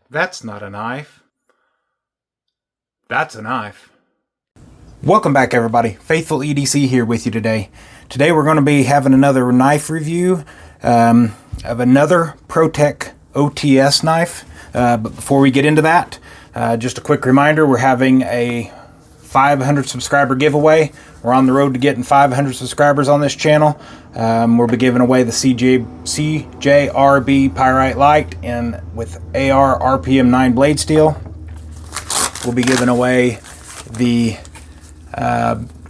That's not a knife. That's a knife. Welcome back, everybody. Faithful EDC here with you today. Today we're going to be having another knife review of another PROTECH OTS knife. But before we get into that, just a quick reminder, we're having a 500 subscriber giveaway. We're on the road to getting 500 subscribers on this channel. We'll be giving away the CJRB Pyrite Light and with AR RPM 9 blade steel. We'll be giving away the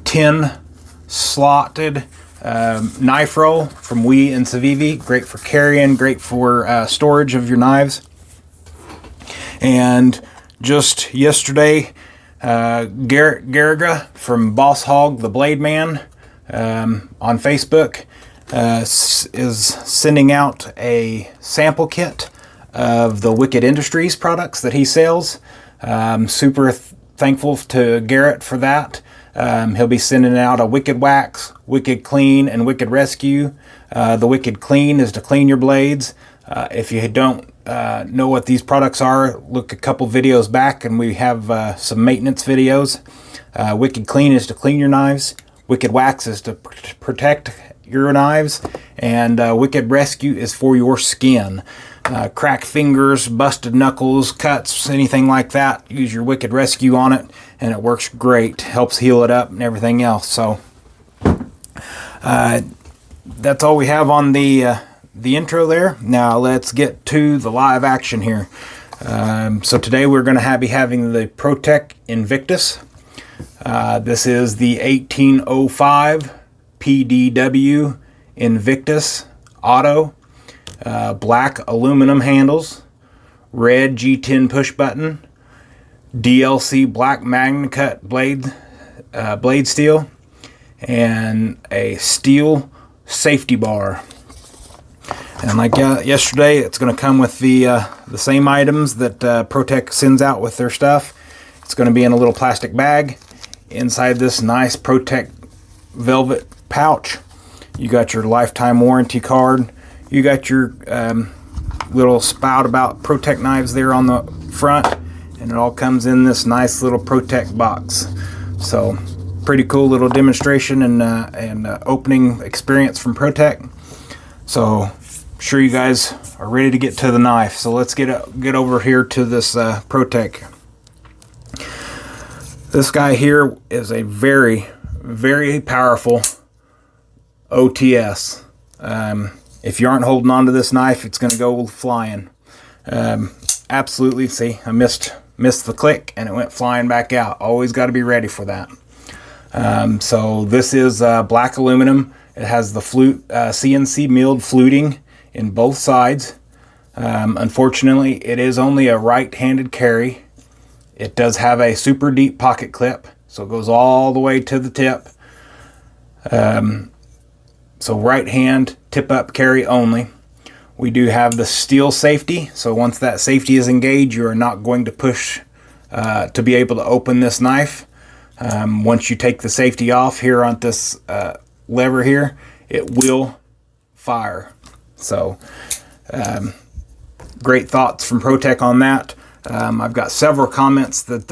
10 slotted knife roll from Wee and Civivi. Great for carrying, great for storage of your knives. And just yesterday, Garrett Garriga from Boss Hog the Blade Man on Facebook is sending out a sample kit of the Wicked Industries products that he sells. Super thankful to Garrett for that. He'll be sending out a Wicked Wax, Wicked Clean, and Wicked Rescue. The Wicked Clean is to clean your blades. If you don't know what these products are, look a couple videos back and we have some maintenance videos. Wicked Clean is to clean your knives. Wicked Wax is to protect your knives. And Wicked Rescue is for your skin. Cracked fingers, busted knuckles, cuts, anything like that, use your Wicked Rescue on it and it works great. Helps heal it up and everything else. So that's all we have on the intro there. Now let's get to the live action here. So today we're going to be having the PROTECH Invictus. This is the 1805 PDW Invictus Auto. Black aluminum handles, red G10 push button, DLC black MagnaCut blade steel, and a steel safety bar. And like yesterday, it's going to come with the same items that PROTECH sends out with their stuff. It's going to be in a little plastic bag. Inside this nice PROTECH velvet pouch, you got your lifetime warranty card. You got your little spout about PROTECH knives there on the front, and it all comes in this nice little PROTECH box. So pretty cool little demonstration and opening experience from PROTECH. So sure you guys are ready to get to the knife. So let's get over here to this PROTECH. This guy here is a very, very powerful OTS. If you aren't holding on to this knife, it's going to go flying. Absolutely. See, I missed the click and it went flying back out. Always got to be ready for that. So this is black aluminum. It has the CNC milled fluting in both sides. Unfortunately, it is only a right-handed carry. It does have a super deep pocket clip, so it goes all the way to the tip. So right hand, tip up carry only. We do have the steel safety, so once that safety is engaged, you are not going to push to be able to open this knife. Once you take the safety off here on this lever here, it will fire. So great thoughts from PROTECH on that. I've got several comments that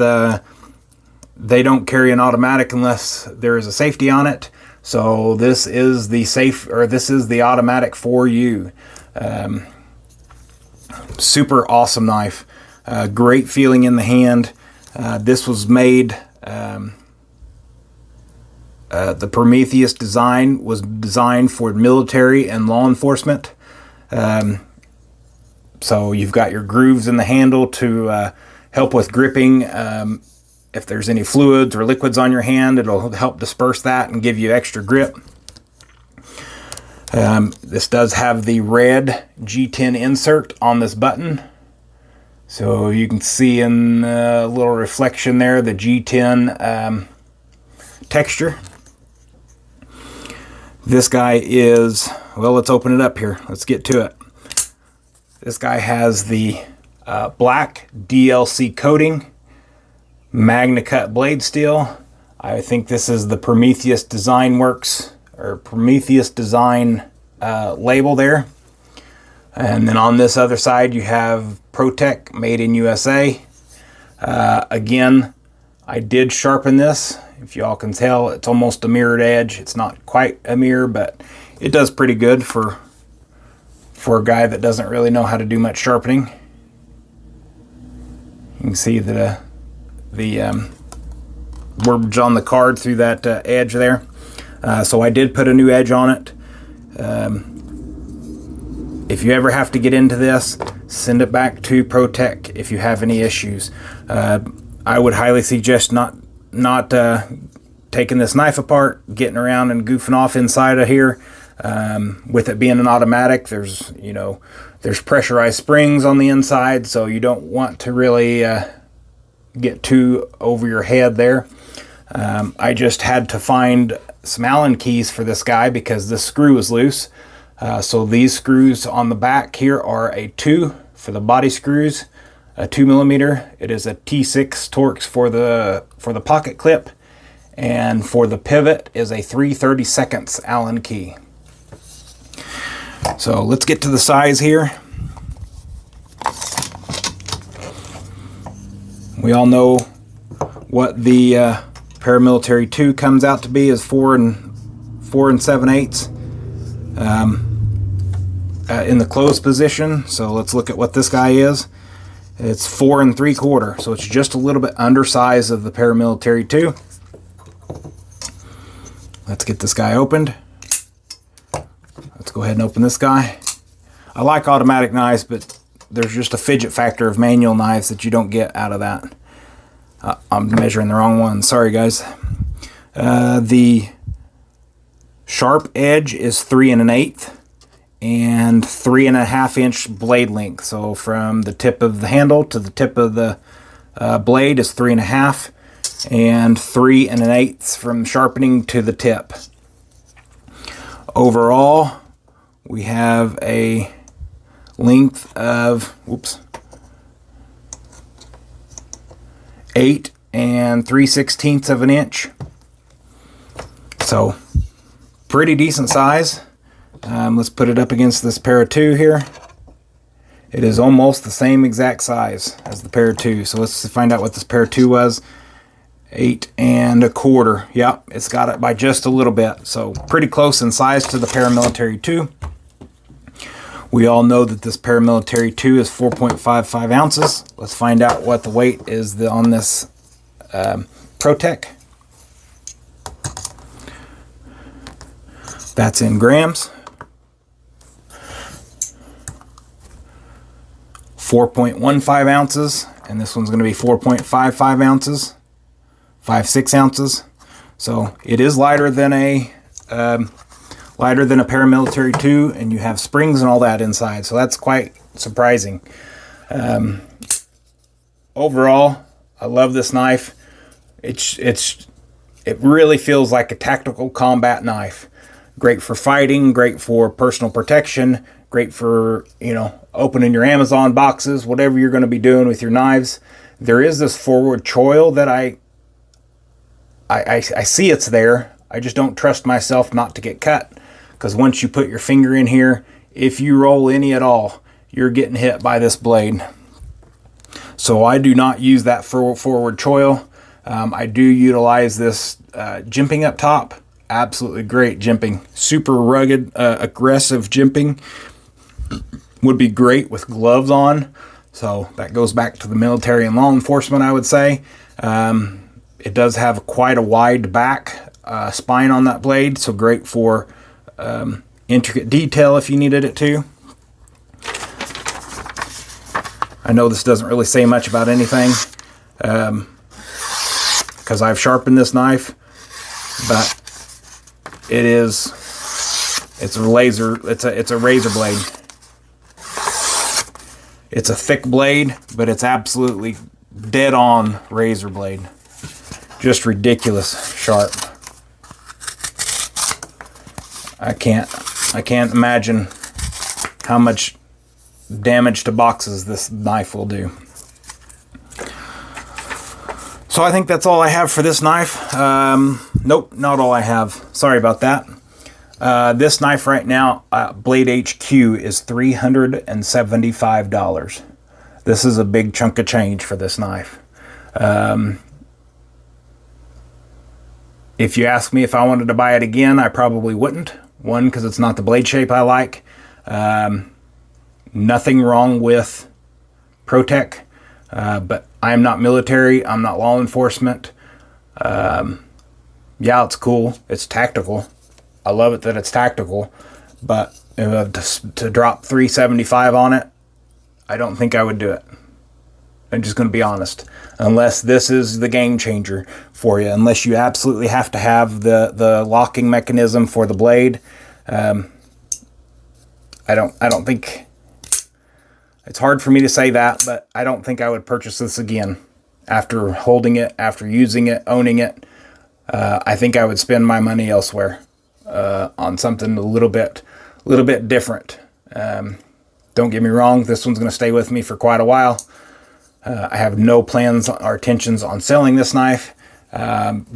they don't carry an automatic unless there is a safety on it. So this is the automatic for you. Super awesome knife. Great feeling in the hand. This was made, the Prometheus design was designed for military and law enforcement. So you've got your grooves in the handle to help with gripping. If there's any fluids or liquids on your hand, it'll help disperse that and give you extra grip. This does have the red G10 insert on this button. So you can see in a little reflection there the G10 texture. This guy is, well, let's open it up here. Let's get to it. This guy has the black DLC coating, MagnaCut blade steel. I think this is the Prometheus Design Works or Prometheus Design label there. And then on this other side you have PROTECH, made in USA. Again, I did sharpen this. If y'all can tell, it's almost a mirrored edge. It's not quite a mirror, but it does pretty good for a guy that doesn't really know how to do much sharpening. You can see the words on the card through that edge there. So I did put a new edge on it. If you ever have to get into this, send it back to PROTECH if you have any issues. I would highly suggest not taking this knife apart, getting around and goofing off inside of here. With it being an automatic, there's pressurized springs on the inside, so you don't want to really get too over your head there. I just had to find some Allen keys for this guy because this screw is loose. So these screws on the back here are a 2 for the body screws, a 2mm. It is a T6 Torx for the pocket clip, and for the pivot is a 3/32 Allen key. So let's get to the size here. We all know what the Paramilitary 2 comes out to be, is 4 7/8 in the closed position. So let's look at what this guy is. It's 4 3/4, so it's just a little bit undersized of the Paramilitary 2. Let's get this guy opened. Let's go ahead and open this guy. I like automatic knives, but there's just a fidget factor of manual knives that you don't get out of that. I'm measuring the wrong one. Sorry, guys. The sharp edge is 3 1/8 and 3.5 inch blade length. So from the tip of the handle to the tip of the blade is 3.5 and 3 1/8 from sharpening to the tip. Overall, we have a length of 8 3/16 of an inch. So pretty decent size. Let's put it up against this pair of 2 here. It is almost the same exact size as the pair of 2. So let's find out what this pair of 2 was. 8 1/4. Yep, it's got it by just a little bit. So pretty close in size to the Paramilitary 2. We all know that this Paramilitary 2 is 4.55 ounces. Let's find out what the weight is on this PROTECH. That's in grams. 4.15 ounces, and this one's going to be 4.55 ounces, 5/6 ounces. So it is lighter than a Paramilitary 2, and you have springs and all that inside. So that's quite surprising. Overall, I love this knife. It really feels like a tactical combat knife. Great for fighting, great for personal protection, great for, opening your Amazon boxes, whatever you're going to be doing with your knives. There is this forward choil that I see it's there. I just don't trust myself not to get cut, because once you put your finger in here, if you roll any at all, you're getting hit by this blade. So I do not use that forward choil. I do utilize this jimping up top. Absolutely great jimping. Super rugged, aggressive jimping. Would be great with gloves on. So that goes back to the military and law enforcement, I would say. It does have quite a wide back spine on that blade, so great for intricate detail if you needed it to. I know this doesn't really say much about anything because I've sharpened this knife, but it's a razor blade. It's a thick blade, but it's absolutely dead on razor blade. Just ridiculous sharp. I can't imagine how much damage to boxes this knife will do. So I think that's all I have for this knife. Nope, not all I have. Sorry about that. This knife right now, Blade HQ, is $375. This is a big chunk of change for this knife. If you ask me if I wanted to buy it again, I probably wouldn't. One, because it's not the blade shape I like. Nothing wrong with PROTECH, but I'm not military. I'm not law enforcement. Yeah, it's cool. It's tactical. I love it that it's tactical, but to drop $375 on it, I don't think I would do it. I'm just going to be honest. Unless this is the game changer for you, unless you absolutely have to have the locking mechanism for the blade, I don't think. It's hard for me to say that, but I don't think I would purchase this again after holding it, after using it, owning it. I think I would spend my money elsewhere on something a little bit different. Don't get me wrong, this one's going to stay with me for quite a while. I have no plans or intentions on selling this knife.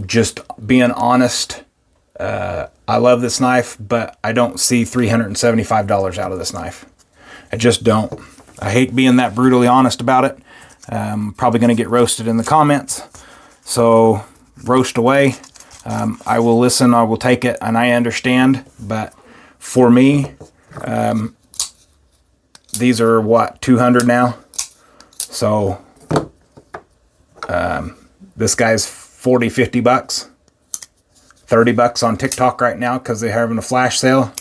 Just being honest, I love this knife, but I don't see $375 out of this knife. I just don't. I hate being that brutally honest about it. Probably going to get roasted in the comments. So roast away. I will listen, I will take it, and I understand. But for me, these are what, 200 now? So this guy's 40, 50 bucks. 30 bucks on TikTok right now because they're having a flash sale.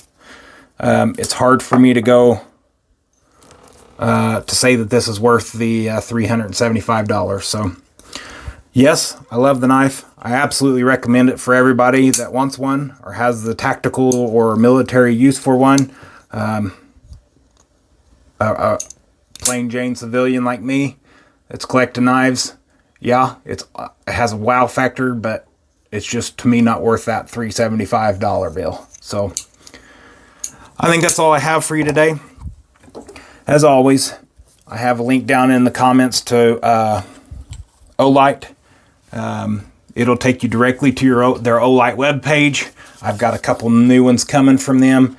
It's hard for me to go to say that this is worth the $375. So yes, I love the knife. I absolutely recommend it for everybody that wants one or has the tactical or military use for one. Plain Jane civilian like me that's collecting knives, yeah, it has a wow factor, but it's just, to me, not worth that $375 bill. So I think that's all I have for you today. As always, I have a link down in the comments to Olight. It'll take you directly to their Olight webpage. I've got a couple new ones coming from them.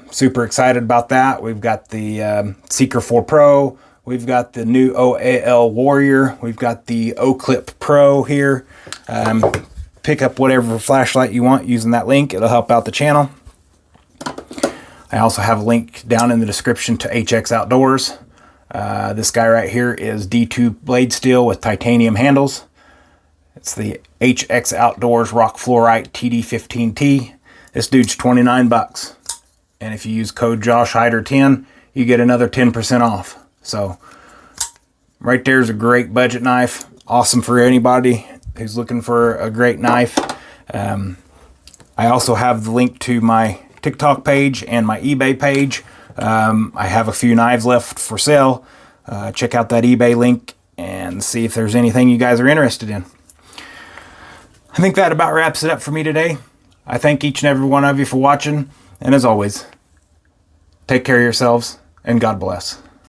Super excited about that. We've got the Seeker 4 Pro. We've got the new OAL Warrior. We've got the O-Clip Pro here. Pick up whatever flashlight you want using that link. It'll help out the channel. I also have a link down in the description to HX Outdoors. This guy right here is D2 blade steel with titanium handles. It's the HX Outdoors Rock Fluorite TD15T. This dude's 29 bucks. And if you use code JoshHider10, you get another 10% off. So right there's a great budget knife. Awesome for anybody who's looking for a great knife. I also have the link to my TikTok page and my eBay page. I have a few knives left for sale. Check out that eBay link and see if there's anything you guys are interested in. I think that about wraps it up for me today. I thank each and every one of you for watching. And as always, take care of yourselves and God bless.